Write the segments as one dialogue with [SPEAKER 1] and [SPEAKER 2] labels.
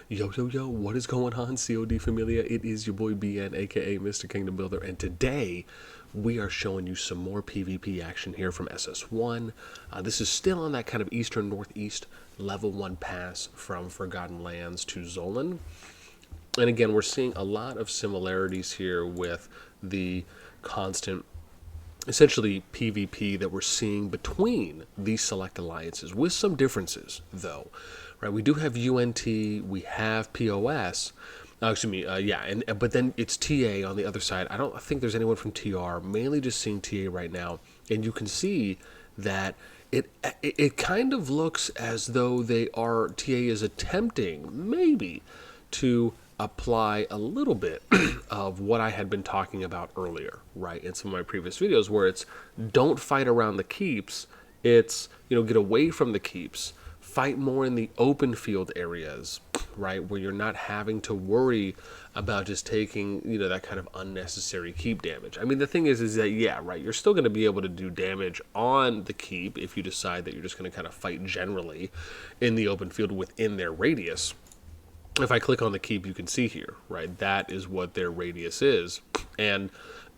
[SPEAKER 1] Yo, yo, yo, what is going on, CoD Familia? It is your boy BN, aka Mr. Kingdom Builder, and today we are showing you some more PvP action here from SS1. This is still on that kind of eastern northeast level 1 pass from Forgotten Lands to Zolan. And again, we're seeing a lot of similarities here with the constant essentially PvP that we're seeing between these select alliances, with some differences though, right? We do have UNT, we have POS, but then it's TA on the other side. I don't think there's anyone from TR, mainly just seeing TA right now, and you can see that it kind of looks as though TA is attempting maybe to apply a little bit of what I had been talking about earlier, right, in some of my previous videos, where it's don't fight around the keeps, it's, get away from the keeps, fight more in the open field areas, right, where you're not having to worry about just taking, that kind of unnecessary keep damage. I mean, the thing is that, yeah, right, you're still going to be able to do damage on the keep if you decide that you're just going to kind of fight generally in the open field within their radius. If I click on the keep, you can see here, right, that is what their radius is. And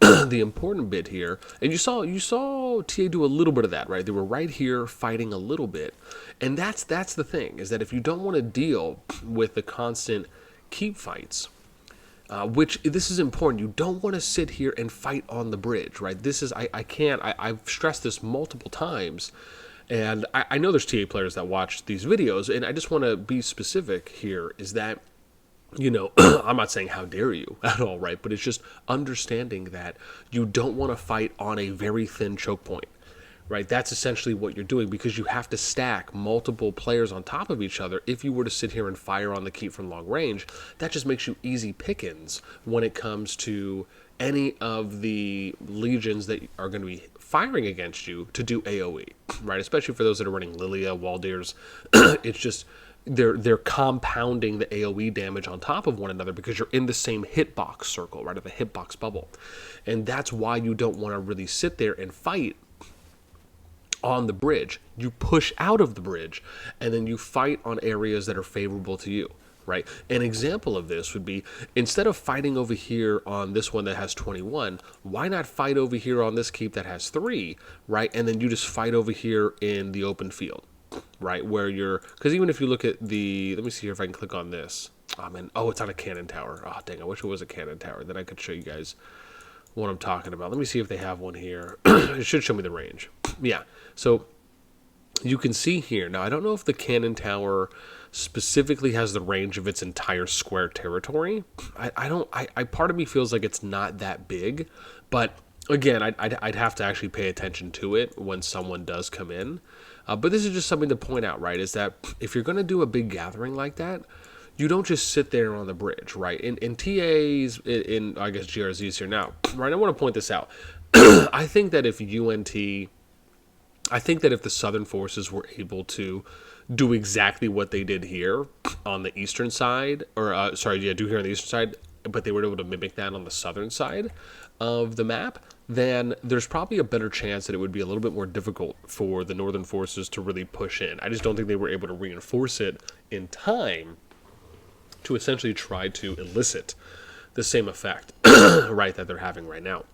[SPEAKER 1] the important bit here, and you saw TA do a little bit of that, right? They were right here fighting a little bit. And that's the thing, is that if you don't want to deal with the constant keep fights, which this is important, you don't want to sit here and fight on the bridge, right? This is, I've stressed this multiple times. And I know there's TA players that watch these videos, and I just want to be specific here, is that, I'm not saying how dare you at all, right? But it's just understanding that you don't want to fight on a very thin choke point, right? That's essentially what you're doing, because you have to stack multiple players on top of each other. If you were to sit here and fire on the keep from long range, that just makes you easy pickings when it comes to any of the legions that are going to be firing against you to do AoE, right? Especially for those that are running Lilia, Waldirs. It's just they're compounding the AoE damage on top of one another because you're in the same hitbox circle, right, of a hitbox bubble. And that's why you don't want to really sit there and fight on the bridge. You push out of the bridge, and then you fight on areas that are favorable to you. Right? An example of this would be, instead of fighting over here on this one that has 21, why not fight over here on this keep that has 3, right? And then you just fight over here in the open field, right? Where because even if you look at let me see here if I can click on this. Oh, it's on a cannon tower. Oh, dang, I wish it was a cannon tower. Then I could show you guys what I'm talking about. Let me see if they have one here. It should show me the range. Yeah, so you can see here. Now, I don't know if the cannon tower specifically has the range of its entire square territory. I part of me feels like it's not that big, but again, I'd have to actually pay attention to it when someone does come in. But this is just something to point out, right, is that if you're going to do a big gathering like that, you don't just sit there on the bridge, right? In TAs, in I guess GRZs here now, right, I want to point this out. I think that if the Southern forces were able to do exactly what they did here on the eastern side, do here on the eastern side, but they were able to mimic that on the southern side of the map, then there's probably a better chance that it would be a little bit more difficult for the northern forces to really push in. I just don't think they were able to reinforce it in time to essentially try to elicit the same effect, right, that they're having right now.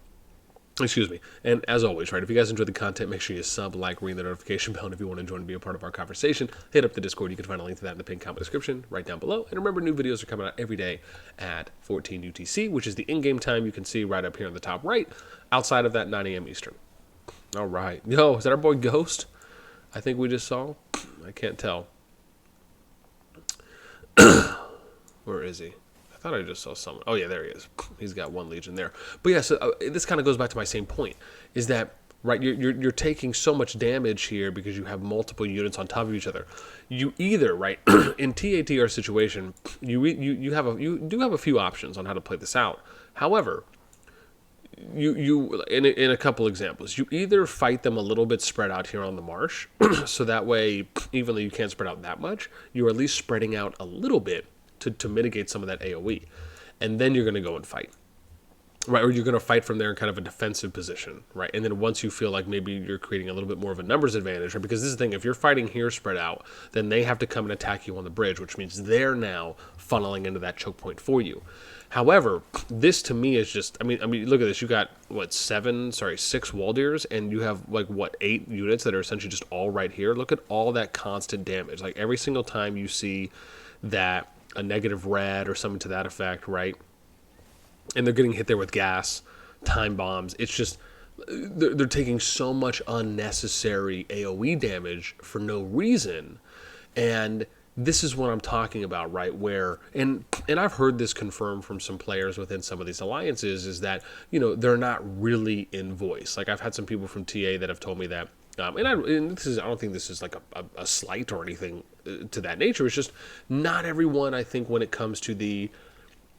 [SPEAKER 1] Excuse me. And as always, right, if you guys enjoyed the content, make sure you sub, like, ring the notification bell, and if you want to join and be a part of our conversation, hit up the Discord. You can find a link to that in the pinned comment description right down below. And remember, new videos are coming out every day at 14 UTC, which is the in-game time you can see right up here on the top right, outside of that 9 a.m. Eastern. All right. Yo, is that our boy Ghost? I think we just saw. I can't tell. Where is he? I thought I just saw someone. Oh, yeah, there he is. He's got 1 legion there. But yeah, so this kind of goes back to my same point, is that, right, you're taking so much damage here because you have multiple units on top of each other. You either, right, in TATR situation, you do have a few options on how to play this out. However, in a couple examples, you either fight them a little bit spread out here on the marsh, so that way, even though you can't spread out that much, you're at least spreading out a little bit to mitigate some of that AoE, and then you're going to go and fight. right? Or you're going to fight from there in kind of a defensive position, right? And then once you feel like maybe you're creating a little bit more of a numbers advantage, right? Because this is the thing, if you're fighting here spread out, then they have to come and attack you on the bridge, which means they're now funneling into that choke point for you. However, this to me is just, I mean, look at this. You got what, 6 Waldiers, and you have like what, 8 units that are essentially just all right here. Look at all that constant damage. Like every single time you see that a negative red or something to that effect, right? And they're getting hit there with gas, time bombs. It's just they're taking so much unnecessary AoE damage for no reason, and this is what I'm talking about, right? Where and I've heard this confirmed from some players within some of these alliances is that, you know, they're not really in voice. Like I've had some people from TA that have told me that, and this is, I don't think this is like a slight or anything to that nature. It's just not everyone, I think, when it comes to the,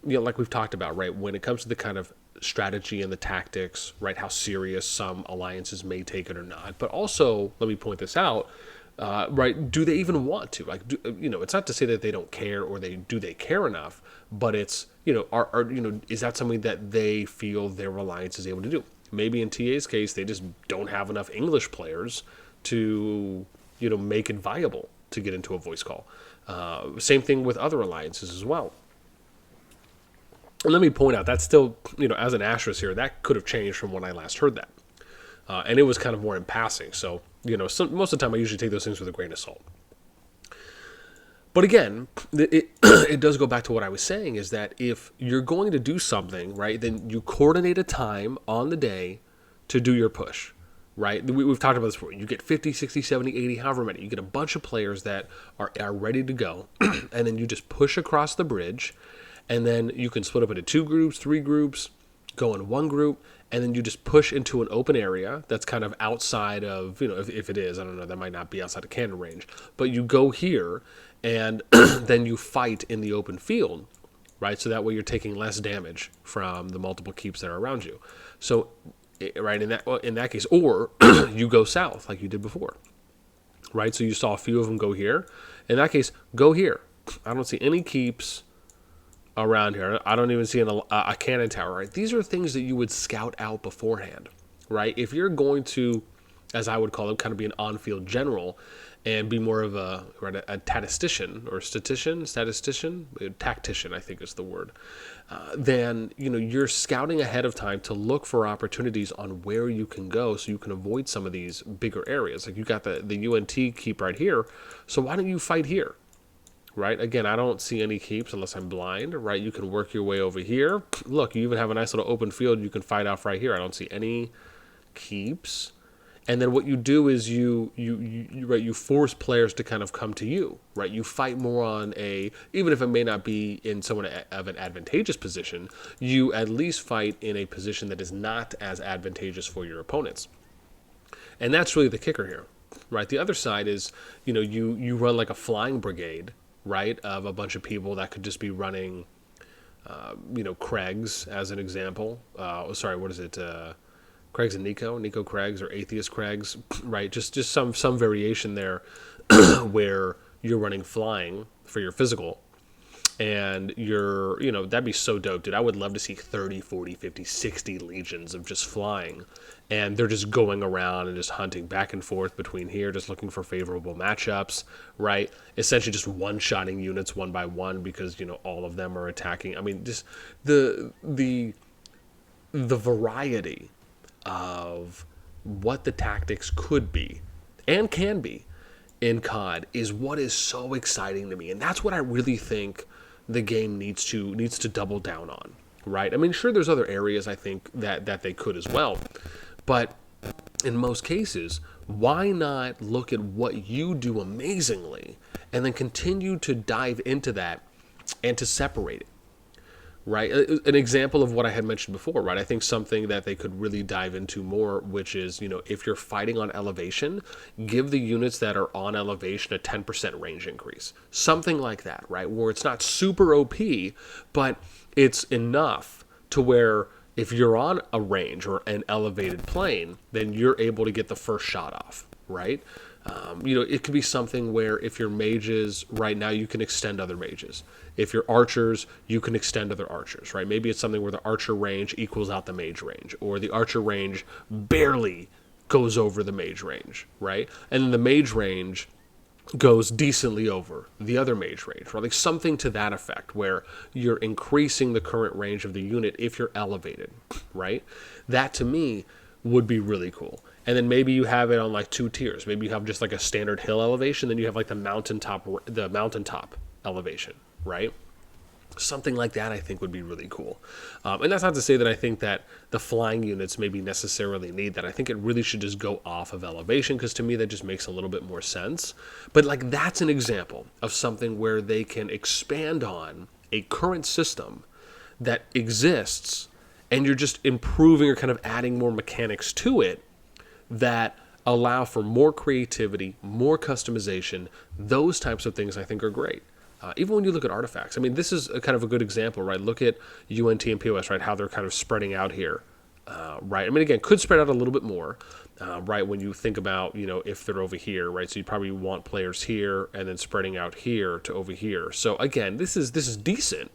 [SPEAKER 1] you know, like we've talked about, right? When it comes to the kind of strategy and the tactics, right? How serious some alliances may take it or not. But also, let me point this out. Right? Do they even want to? Like, you know, it's not to say that they don't care or they care enough, but it's, you know, you know, is that something that they feel their alliance is able to do? Maybe in TA's case, they just don't have enough English players to, you know, make it viable to get into a voice call. Same thing with other alliances as well. And let me point out, that's still, you know, as an asterisk here, that could have changed from when I last heard that. And it was kind of more in passing. So, you know, most of the time I usually take those things with a grain of salt. But again, it does go back to what I was saying, is that if you're going to do something, right, then you coordinate a time on the day to do your push, right? We've talked about this before. You get 50, 60, 70, 80, however many. You get a bunch of players that are ready to go, and then you just push across the bridge, and then you can split up into 2 groups, 3 groups, go in one group, and then you just push into an open area that's kind of outside of, you know, if it is, I don't know, that might not be outside of cannon range, but you go here, and then you fight in the open field, right? So that way you're taking less damage from the multiple keeps that are around you. So, right, in that case, or you go south like you did before, right? So you saw a few of them go here. In that case, go here. I don't see any keeps around here. I don't even see a cannon tower, right? These are things that you would scout out beforehand, right? If you're going to, as I would call it, kind of be an on-field general and be more of a statistician, tactician, I think is the word, then, you know, you're scouting ahead of time to look for opportunities on where you can go so you can avoid some of these bigger areas. Like you got the UNT keep right here, so why don't you fight here? Right? Again, I don't see any keeps unless I'm blind, right? You can work your way over here. Look, you even have a nice little open field you can fight off right here. I don't see any keeps. And then what you do is you force players to kind of come to you, right? You fight more on even if it may not be in somewhat of an advantageous position, you at least fight in a position that is not as advantageous for your opponents. And that's really the kicker here, right? The other side is, you know, you run like a flying brigade, right, of a bunch of people that could just be running, you know, Craigs as an example. Craigs and Nico Craigs or Atheist Craigs, right? Just some variation there where you're running flying for your physical, and you're, you know, that'd be so dope, dude. I would love to see 30, 40, 50, 60 legions of just flying, and they're just going around and just hunting back and forth between here, just looking for favorable matchups, right? Essentially just one-shotting units one by one because, you know, all of them are attacking. I mean, just the variety of what the tactics could be and can be in COD is what is so exciting to me, and that's what I really think the game needs to double down on, right? I mean, sure, there's other areas I think that they could as well, but in most cases, why not look at what you do amazingly and then continue to dive into that and to separate it? Right? An example of what I had mentioned before, right? I think something that they could really dive into more, which is, you know, if you're fighting on elevation, give the units that are on elevation a 10% range increase. Something like that, right? Where it's not super OP, but it's enough to where if you're on a range or an elevated plane, then you're able to get the first shot off, right? It could be something where if you're mages right now, you can extend other mages. If you're archers, you can extend other archers, right? Maybe it's something where the archer range equals out the mage range, or the archer range barely goes over the mage range, right? And then the mage range goes decently over the other mage range, right? Like something to that effect where you're increasing the current range of the unit if you're elevated, right? That to me would be really cool. And then maybe you have it on like 2 tiers. Maybe you have just like a standard hill elevation, then you have like the mountaintop elevation, right? Something like that I think would be really cool. And that's not to say that I think that the flying units maybe necessarily need that. I think it really should just go off of elevation, because to me that just makes a little bit more sense. But like that's an example of something where they can expand on a current system that exists, and you're just improving or kind of adding more mechanics to it that allow for more creativity, more customization. Those types of things I think are great. Even when you look at artifacts, I mean, this is a kind of a good example, right? Look at UNT and POS, right? How they're kind of spreading out here, right? I mean, again, could spread out a little bit more, right? When you think about, if they're over here, right? So you probably want players here and then spreading out here to over here. So again, this is decent.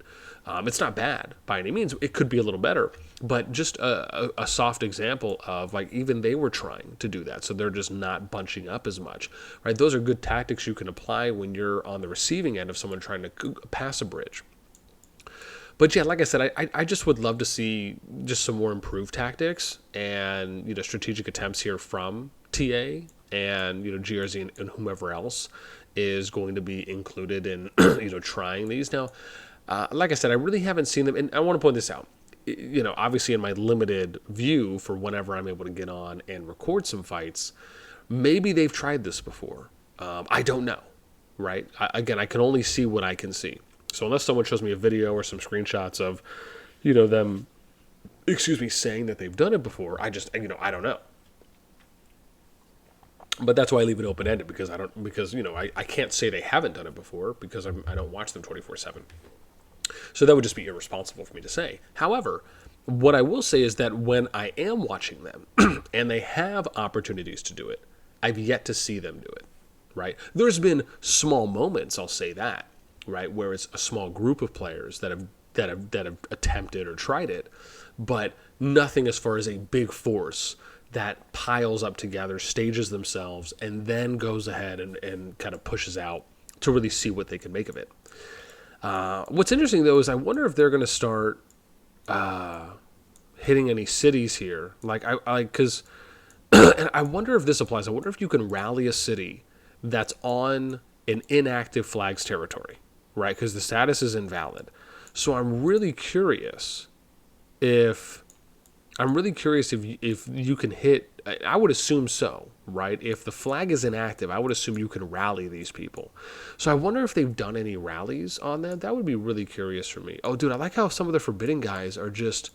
[SPEAKER 1] It's not bad by any means. It could be a little better, but just a soft example of like even they were trying to do that. So they're just not bunching up as much, right? Those are good tactics you can apply when you're on the receiving end of someone trying to pass a bridge. But yeah, like I said, I just would love to see just some more improved tactics and, strategic attempts here from TA and, GRZ and whomever else is going to be included in, trying these. Now, like I said, I really haven't seen them, and I want to point this out. Obviously in my limited view for whenever I'm able to get on and record some fights, maybe they've tried this before. I don't know, right? I can only see what I can see. So unless someone shows me a video or some screenshots of, them, saying that they've done it before, I don't know. But that's why I leave it open-ended, because I can't say they haven't done it before, because I don't watch them 24/7. So that would just be irresponsible for me to say. However, what I will say is that when I am watching them and they have opportunities to do it, I've yet to see them do it, right? There's been small moments, I'll say that, right, where it's a small group of players that have attempted or tried it, but nothing as far as a big force that piles up together, stages themselves, and then goes ahead and kind of pushes out to really see what they can make of it. What's interesting, though, is I wonder if they're going to start hitting any cities here. Because and I wonder if this applies. I wonder if you can rally a city that's on an inactive flag's territory, right? Because the status is invalid. So I'm really curious if you can hit. I would assume so, right? If the flag is inactive, I would assume you can rally these people. So I wonder if they've done any rallies on that. That would be really curious for me. Oh, dude, I like how some of the Forbidden guys are just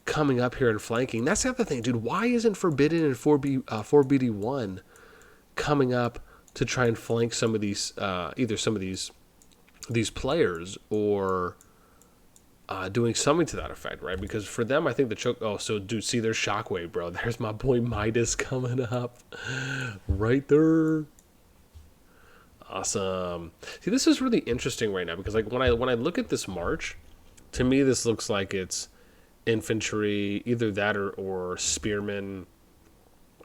[SPEAKER 1] coming up here and flanking. That's the other thing, dude. Why isn't Forbidden and 4BD1 coming up to try and flank some of these, either some of these players or doing something to that effect, right? Because for them, I think the choke... Oh, so dude, see, there's Shockwave, bro. There's my boy Midas coming up. Right there. Awesome. See, this is really interesting right now, because like when I look at this march, to me this looks like it's infantry, either that or spearmen.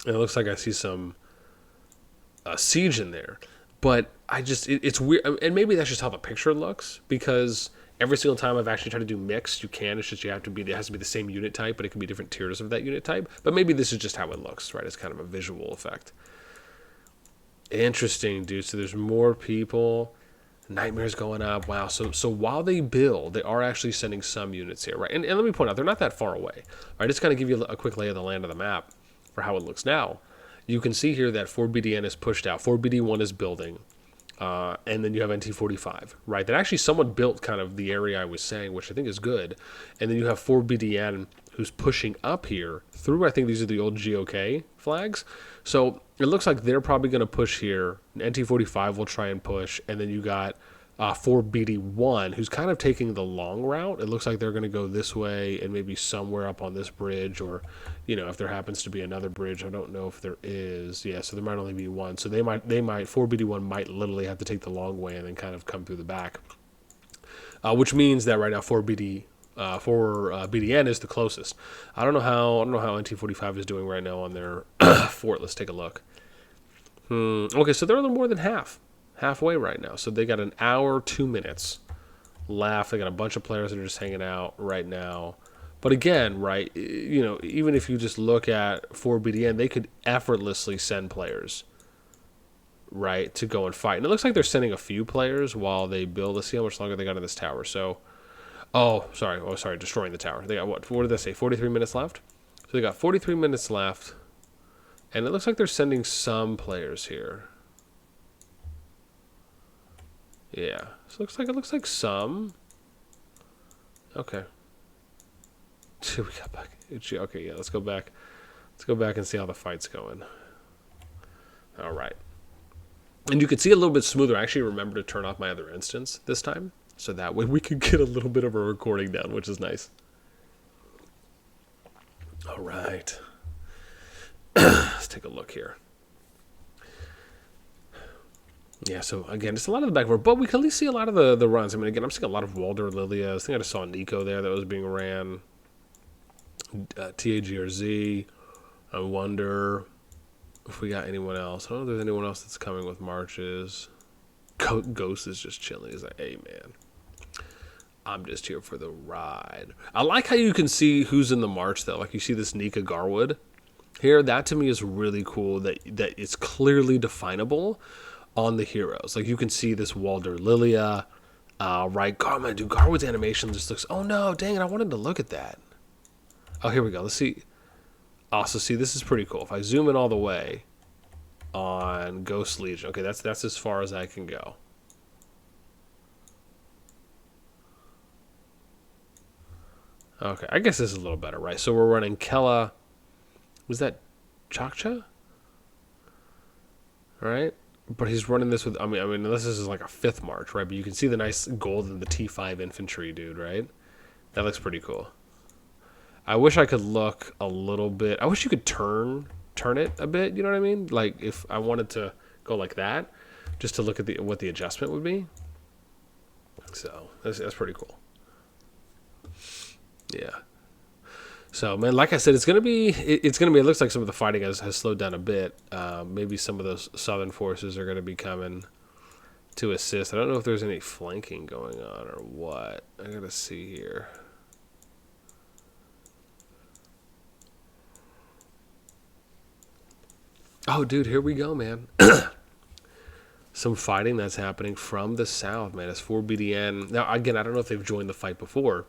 [SPEAKER 1] And it looks like I see some siege in there. But it's weird, and maybe that's just how the picture looks, because every single time I've actually tried to do mixed, you can. It's just it has to be the same unit type, but it can be different tiers of that unit type. But maybe this is just how it looks, right? It's kind of a visual effect. Interesting, dude. So there's more people. Nightmares going up. Wow. So while they build, they are actually sending some units here, right? And let me point out, they're not that far away. Right? Just kind of give you a quick lay of the land of the map for how it looks now. You can see here that 4BDN is pushed out. 4BD1 is building. And then you have NT45, right? That actually someone built kind of the area I was saying, which I think is good. And then you have 4BDN who's pushing up here through, I think these are the old GOK flags. So it looks like they're probably going to push here. NT45 will try and push. And then you got for BD1, who's kind of taking the long route. It looks like they're going to go this way and maybe somewhere up on this bridge, or, you know, if there happens to be another bridge. I don't know if there is. Yeah, so there might only be one. So they might, 4BD1 might literally have to take the long way and then kind of come through the back. Which means that right now 4BDN is the closest. I don't know how NT45 is doing right now on their fort. Let's take a look. Okay, so they're a little more than halfway right now. So they got an hour, 2 minutes left. They got a bunch of players that are just hanging out right now. But again, right, you know, even if you just look at 4BDN, they could effortlessly send players, right, to go and fight. And it looks like they're sending a few players while they build. Let's see how much longer they got in this tower. So, destroying the tower. They got, what did they say, 43 minutes left? So they got 43 minutes left. And it looks like they're sending some players here. Yeah, so it looks like some. Okay. We got back. Okay, yeah, let's go back. Let's go back and see how the fight's going. All right. And you can see a little bit smoother. I actually remember to turn off my other instance this time, so that way we could get a little bit of a recording down, which is nice. All right. Let's take a look here. Yeah, so again, just a lot of the back row, but we can at least see a lot of the runs. I mean, again, I'm seeing a lot of Walder Lilia. I think I just saw Nico there that was being ran. TAGRZ. I wonder if we got anyone else. I don't know if there's anyone else that's coming with marches. Ghost is just chilling. He's like, hey, man, I'm just here for the ride. I like how you can see who's in the march, though. Like, you see this Nika Garwood here. That, to me, is really cool that it's clearly definable on the heroes. Like, you can see this Walder Lilia, right? God, man, dude, Garwood's animation just looks, oh no, dang it, I wanted to look at that. Oh, here we go. Let's see. Also, see, this is pretty cool. If I zoom in all the way on Ghost Legion, okay, that's as far as I can go. Okay, I guess this is a little better, right? So we're running Kella. Was that Chakcha? Right? But he's running this with, I mean, this is like a 5th march, right? But you can see the nice gold in the T5 infantry, dude, right? That looks pretty cool. I wish I could look a little bit. I wish you could turn it a bit, you know what I mean? Like, if I wanted to go like that, just to look at what the adjustment would be. So, that's pretty cool. Yeah. So, man, like I said, it looks like some of the fighting has slowed down a bit. Maybe some of those southern forces are going to be coming to assist. I don't know if there's any flanking going on or what. I got to see here. Oh, dude, here we go, man. Some fighting that's happening from the south, man. It's 4BDN. Now, again, I don't know if they've joined the fight before,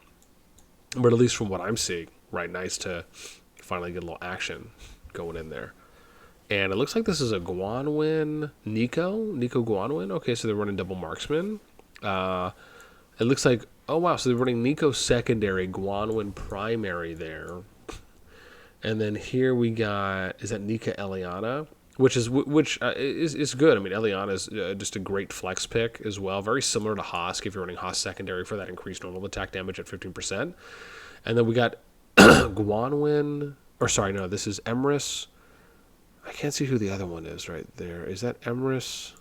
[SPEAKER 1] but at least from what I'm seeing, right, nice to finally get a little action going in there. And it looks like this is a Guanwin Nico Guanwin. Okay, so they're running double marksman. It looks like, oh, wow, so they're running Nico secondary, Guanwin primary there. And then here we got, is that Nika Eliana, which is good. I mean, Eliana is just a great flex pick as well. Very similar to Hosk if you're running Hosk secondary for that increased normal attack damage at 15%. And then we got Guanwin, or sorry, no, this is Emrys. I can't see who the other one is right there. Is that Emrys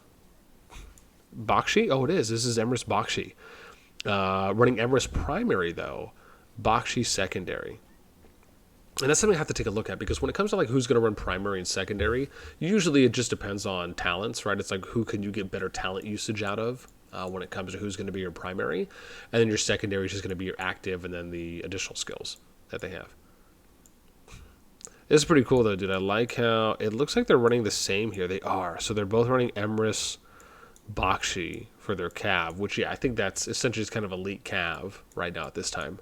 [SPEAKER 1] Bakshi? Oh, it is. This is Emrys Bakshi. Running Emrys primary, though. Bakshi secondary. And that's something I have to take a look at, because when it comes to like who's going to run primary and secondary, usually it just depends on talents, right? It's like who can you get better talent usage out of when it comes to who's going to be your primary. And then your secondary is just going to be your active and then the additional skills that they have. This is pretty cool, though, dude. I like how it looks like they're running the same here. They are. So they're both running Emrys Bakshi for their Cav, which, yeah, I think that's essentially just kind of elite Cav right now at this time.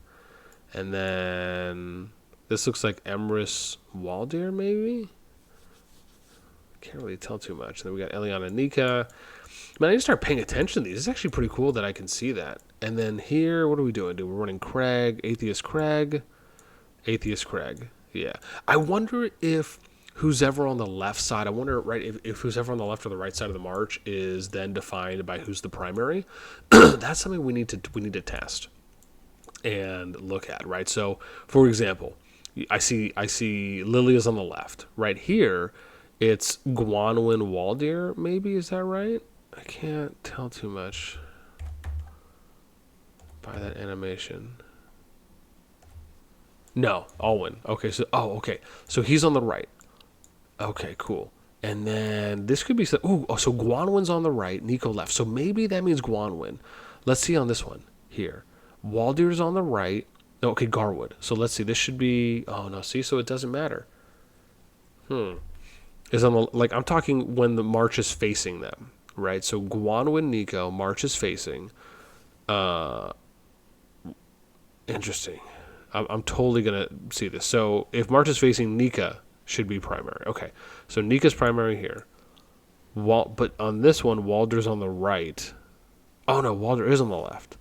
[SPEAKER 1] And then this looks like Emrys Waldir, maybe? Can't really tell too much. And then we got Eliana Nika. Man, I need to start paying attention to these. It's actually pretty cool that I can see that. And then here, what are we doing? We're running Craig, Atheist Craig. Yeah. I wonder if who's ever on the left side, I wonder, right, if who's ever on the left or the right side of the march is then defined by who's the primary. That's something we need to test and look at, right? So, for example, I see Lilia's on the left. Right here, it's Guanwin Waldir, maybe, is that right? I can't tell too much by that animation. No, Alwyn. Okay, so okay. So he's on the right. Okay, cool. And then this could be so Guanwin's on the right, Nico left. So maybe that means Guanwin. Let's see on this one here. Waldir's on the right. Oh, okay, Garwood. So let's see. This should be. Oh no, see. So it doesn't matter. Is on the, like, I'm talking when the march is facing them, right? So Guanwin Nico, march is facing. Interesting. I'm totally gonna see this. So if march is facing Nika, should be primary. Okay, so Nika's primary here. But on this one, Walder's on the right. Oh no, Walder is on the left.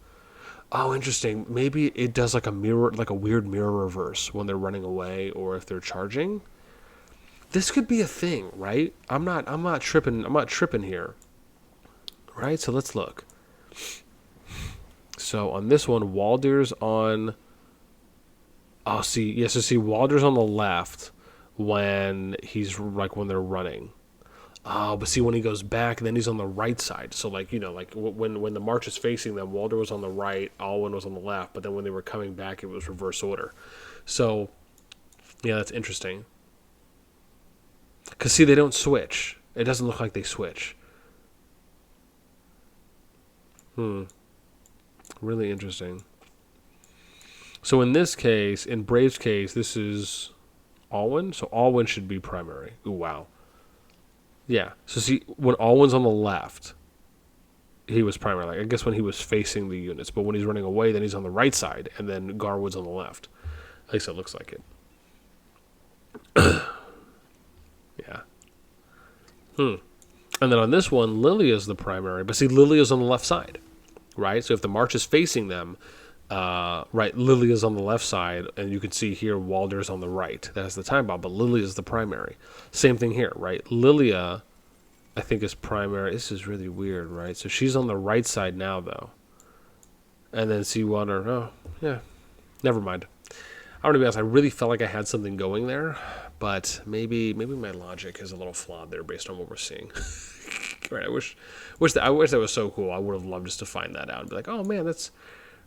[SPEAKER 1] Oh, interesting. Maybe it does like a mirror, like a weird mirror reverse when they're running away or if they're charging. This could be a thing, right? I'm not tripping here. Right? So let's look. So on this one, Walder's on. Oh, see, yes, so see, Walder's on the left when he's like when they're running. Oh, but see, when he goes back, then he's on the right side. So, like, you know, like when the march is facing them, Walder was on the right, Alwyn was on the left. But then when they were coming back, it was reverse order. So, yeah, that's interesting. Because, see, they don't switch. It doesn't look like they switch. Really interesting. So in this case, in Brave's case, this is Alwyn. So Alwyn should be primary. Ooh, wow. Yeah. So see, when Alwyn's on the left, he was primary. Like, I guess when he was facing the units. But when he's running away, then he's on the right side. And then Garwood's on the left. At least it looks like it. Yeah. And then on this one, Lilia's the primary. But see, Lilia's on the left side. Right? So if the march is facing them, right, Lilia's on the left side, and you can see here Walder's on the right. That has the time bomb, but Lilia's the primary. Same thing here, right? Lilia, I think, is primary. This is really weird, right? So she's on the right side now, though. And then see Walder. Oh, yeah. Never mind. I'm gonna be honest. I really felt like I had something going there, but maybe my logic is a little flawed there based on what we're seeing. Right? I wish that was so cool. I would have loved just to find that out and be like, oh man, that's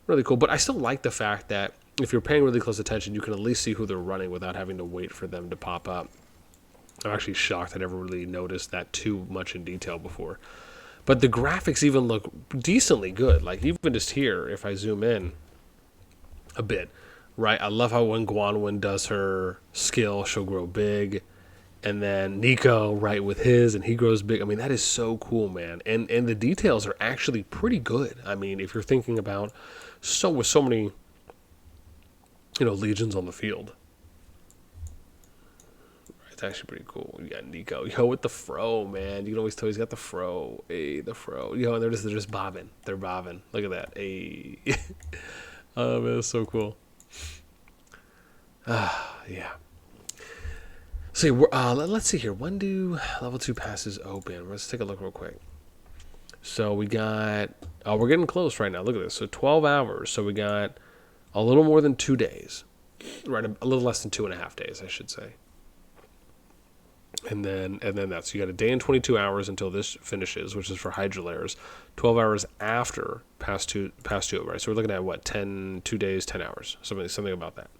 [SPEAKER 1] really cool. But I still like the fact that if you're paying really close attention, you can at least see who they're running without having to wait for them to pop up. I'm actually shocked I never really noticed that too much in detail before. But the graphics even look decently good. Like, even just here, if I zoom in a bit, right? I love how when Guanwin does her skill, she'll grow big. And then Nico, right, with his, and he grows big. I mean, that is so cool, man. And the details are actually pretty good. I mean, if you're thinking about with so many, legions on the field. It's actually pretty cool. You got Nico. Yo, with the fro, man. You can always tell he's got the fro. Hey, the fro. Yo, and they're just bobbing. They're bobbing. Look at that. Hey. Oh, man, that's so cool. Yeah. So let's see here. When do level 2 passes open? Let's take a look real quick. So we got... Oh, we're getting close right now. Look at this. So 12 hours. So we got a little more than 2 days. Right, a little less than 2.5 days, I should say. And then that's... So you got a day and 22 hours until this finishes, which is for Hydrolairs. 12 hours after pass 2, right? So we're looking at, what, 2 days, 10 hours. Something about that.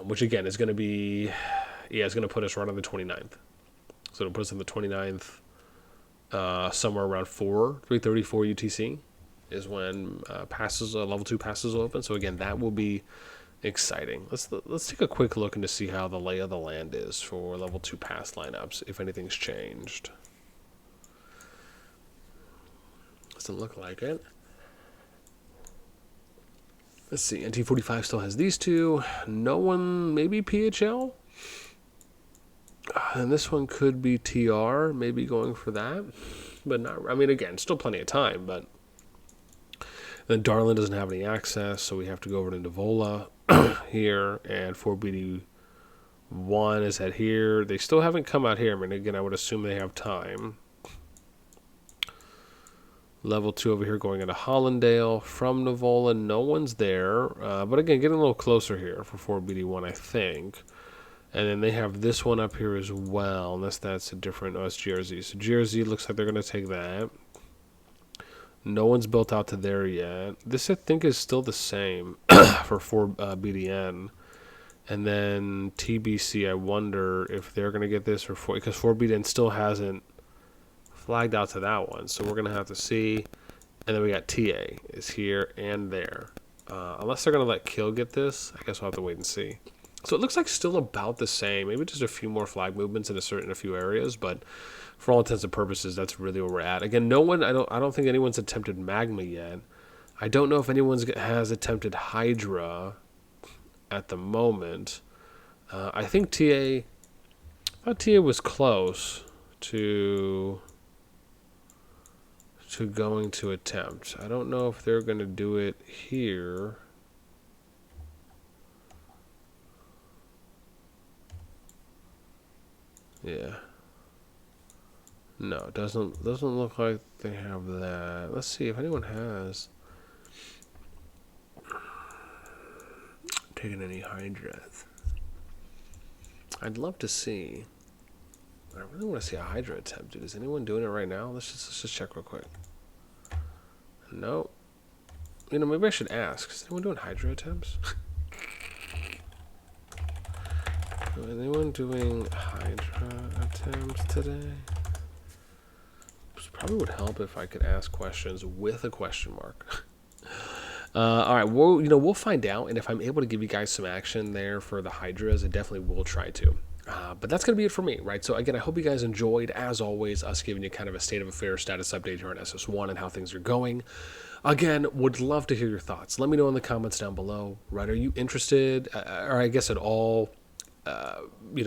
[SPEAKER 1] Which, again, is going to be... Yeah, it's going to put us right on the 29th. So it'll put us on the 29th, somewhere around 3:34 UTC is when level 2 passes will open. So again, that will be exciting. Let's take a quick look and to see how the lay of the land is for level 2 pass lineups, if anything's changed. Doesn't look like it. Let's see, NT45 still has these two. No one, maybe PHL? And this one could be TR, maybe going for that. But not, I mean, again, still plenty of time, but... Then Darlin doesn't have any access, so we have to go over to Nivola here, and 4BD 1 is at here. They still haven't come out here. I mean, again, I would assume they have time. Level 2 over here going into Hollandale from Navola. No one's there. But again, getting a little closer here for 4BD1, I think. And then they have this one up here as well. Unless that's a different... Oh, it's GRZ. So GRZ looks like they're going to take that. No one's built out to there yet. This, I think, is still the same for 4BDN. And then TBC, I wonder if they're going to get this or because 4BDN still hasn't flagged out to that one. So we're going to have to see. And then we got TA is here and there. Unless they're going to let Kill get this, I guess we'll have to wait and see. So it looks like still about the same. Maybe just a few more flag movements in a few areas, but for all intents and purposes, that's really where we're at. Again, no one. I don't think anyone's attempted Magma yet. I don't know if anyone has attempted Hydra at the moment. I think TA. I thought TA was close to going to attempt. I don't know if they're going to do it here. Yeah. No, it doesn't look like they have that. Let's see if anyone has taken any Hydras. I'd love to see. I really want to see a Hydra attempt. Is anyone doing it right now? Let's just check real quick. No. You know, maybe I should ask. Is anyone doing Hydra attempts? Is anyone doing Hydra attempts today? This probably would help if I could ask questions with a question mark. All right, we'll find out, and if I'm able to give you guys some action there for the Hydras, I definitely will try to. But that's going to be it for me, right? So again, I hope you guys enjoyed, as always, us giving you kind of a state of affairs status update here on SS1 and how things are going. Again, would love to hear your thoughts. Let me know in the comments down below, right? Are you interested, or I guess at all,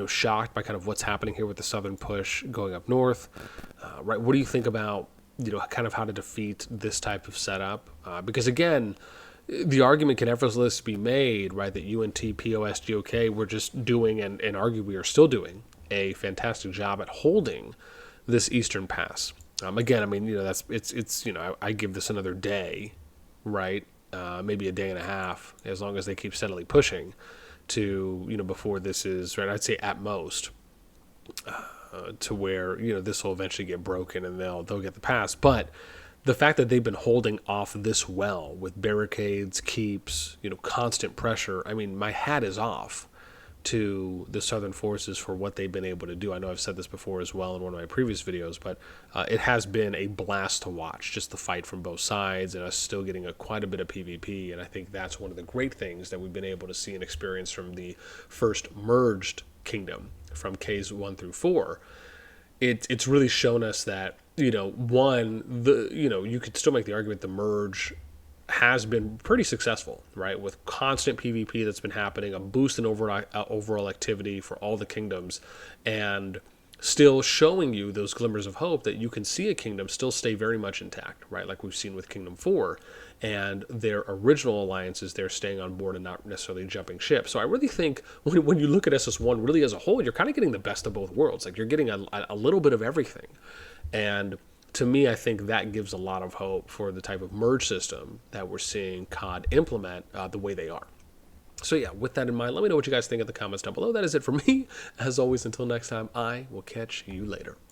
[SPEAKER 1] shocked by kind of what's happening here with the southern push going up north, right? What do you think about, kind of how to defeat this type of setup? Because again, the argument can effortlessly be made, right, that UNT, POS, GOK, we're just doing, and arguably are still doing, a fantastic job at holding this eastern pass. Again, I mean, I give this another day, right? Maybe a day and a half, as long as they keep steadily pushing to, before this is, right, I'd say at most, to where, this will eventually get broken and they'll get the pass. But the fact that they've been holding off this well with barricades, keeps, constant pressure, I mean, my hat is off to the Southern forces for what they've been able to do. I know I've said this before as well in one of my previous videos, but it has been a blast to watch, just the fight from both sides and us still getting quite a bit of PvP. And I think that's one of the great things that we've been able to see and experience from the first merged kingdom from Ks 1 through 4. It's really shown us that, you could still make the argument the merge has been pretty successful, right? With constant PvP that's been happening, a boost in overall activity for all the kingdoms, and still showing you those glimmers of hope that you can see a kingdom still stay very much intact, right? Like we've seen with Kingdom 4 and their original alliances, they're staying on board and not necessarily jumping ship. So I really think when you look at SS1 really as a whole, you're kind of getting the best of both worlds. Like you're getting a little bit of everything. And to me, I think that gives a lot of hope for the type of merge system that we're seeing COD implement the way they are. So yeah, with that in mind, let me know what you guys think in the comments down below. That is it for me. As always, until next time, I will catch you later.